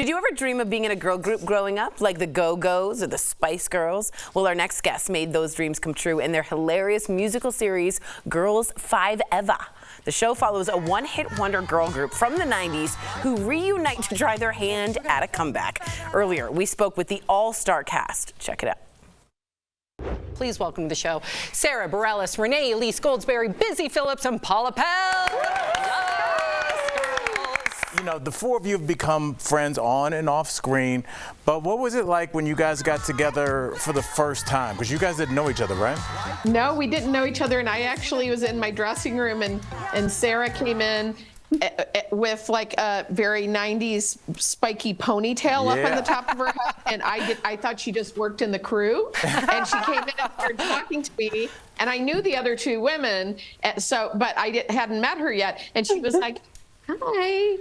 Did you ever dream of being in a girl group growing up, like the Go-Go's or the Spice Girls? Well, our next guest made those dreams come true in their hilarious musical series, GIRLS5EVA. The show follows a one-hit wonder girl group from the 90s who reunite to try their hand at a comeback. Earlier, we spoke with the all-star cast. Check it out. Please welcome to the show Sara Bareilles, Renée, Elise, Goldsberry, Busy Phillips, and Paula Pell. You know, the four of you have become friends on and off screen, but what was it like when you guys got together for the first time? Because you guys didn't know each other, right? No, we didn't know each other, and I actually was in my dressing room, and Sara came in with like a very 90s spiky ponytail up on the top of her head, and I thought she just worked in the crew, and she came in and started talking to me, and I knew the other two women, but I hadn't met her yet, and she was like, "Hi,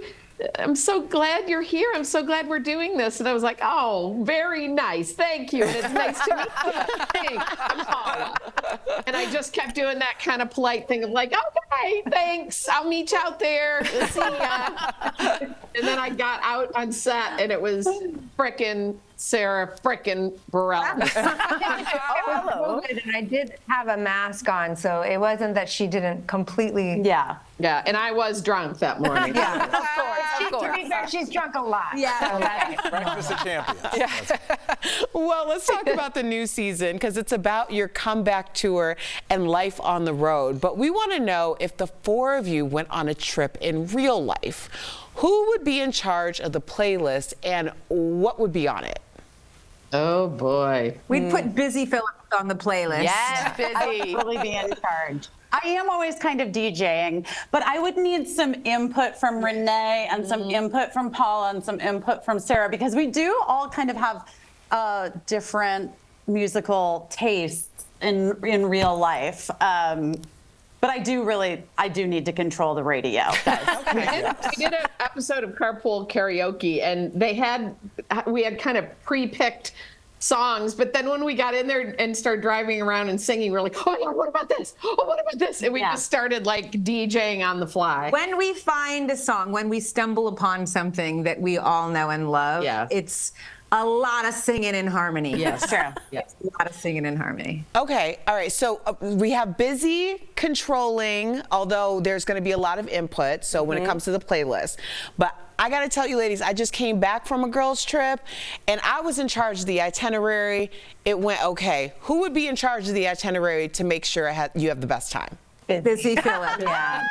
I'm so glad you're here. I'm so glad we're doing this." And I was like, "Oh, very nice. Thank you. And it's nice to meet you. Thanks. I'm Paula." And I just kept doing that kind of polite thing of like, "Okay, thanks. I'll meet you out there. See ya." And then I got out on set, and it was frickin' Sara frickin' Bareilles. Hello. And I did have a mask on, so it wasn't that she didn't completely. Yeah, and I was drunk that morning. Yeah, of course. To be fair, she's drunk a lot. Yeah. Okay. Breakfast of champions. Yeah. Well, let's talk about the new season because it's about your comeback tour and life on the road. But we want to know if the four of you went on a trip in real life, who would be in charge of the playlist and what would be on it? Oh boy. We'd put Busy Phillips on the playlist. Yes, Busy. I'd probably be in charge. I am always kind of DJing, but I would need some input from Renee and some input from Paula and some input from Sara, because we do all kind of have different musical tastes in real life. But I do need to control the radio. We did an episode of Carpool Karaoke, and we had kind of pre-picked songs, but then when we got in there and started driving around and singing, we're like, "Oh yeah, what about this? Oh, what about this?" And we just started like DJing on the fly. When we find a song, when we stumble upon something that we all know and love, it's a lot of singing in harmony. Yes, true. Yes, a lot of singing in harmony. Okay, all right. So we have Busy controlling, although there's going to be a lot of input. So when it comes to the playlist, but I got to tell you, ladies, I just came back from a girls' trip, and I was in charge of the itinerary. It went okay. Who would be in charge of the itinerary to make sure you have the best time? Busy Phillips. Yeah.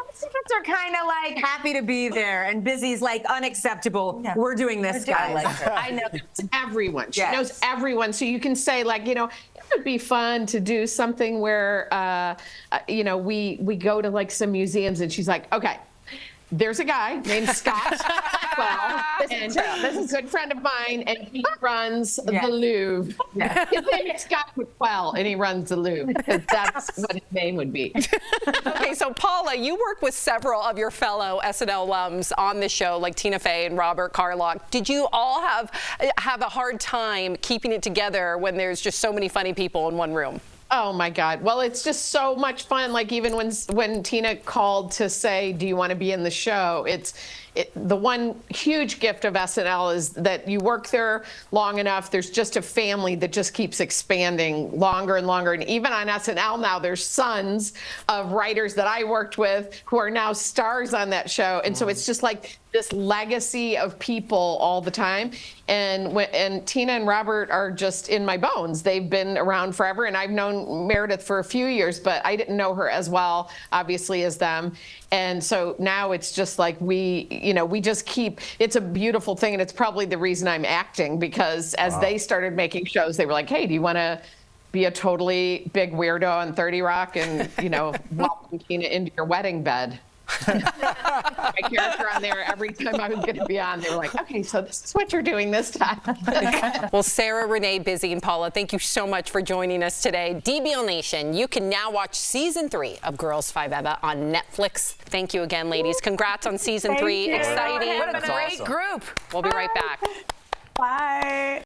Recipients are kind of like happy to be there, and Busy's like unacceptable. Yeah. We're doing this, guys. I know everyone. She knows everyone, so you can say like, it would be fun to do something where, we go to like some museums, and she's like, "Okay, there's a guy named Scott Pell, and this is a good friend of mine, and he runs the Louvre. His name is Scott Pell, and he runs the Louvre, because that's what his name would be." Okay, so Paula, you work with several of your fellow SNL Lums on the show, like Tina Fey and Robert Carlock. Did you all have a hard time keeping it together when there's just so many funny people in one room? Oh my God. Well, it's just so much fun. Like even when Tina called to say, "Do you want to be in the show?" The one huge gift of SNL is that you work there long enough, there's just a family that just keeps expanding longer and longer. And even on SNL now, there's sons of writers that I worked with who are now stars on that show. And so it's just like this legacy of people all the time. And Tina and Robert are just in my bones. They've been around forever, and I've known Meredith for a few years, but I didn't know her as well, obviously, as them. And so now it's just like we just keep, it's a beautiful thing, and it's probably the reason I'm acting, because as they started making shows, they were like, "Hey, do you want to be a totally big weirdo on 30 Rock and, welcome Tina into your wedding bed?" My character on there, every time I was going to be on, they were like, "Okay, so this is what you're doing this time." Well, Sara, Renee, Busy, and Paula, thank you so much for joining us today. DBL Nation, you can now watch Season 3 of GIRLS5EVA on Netflix. Thank you again, ladies. Congrats on Season 3. Exciting. What a great group. We'll be right back. Bye.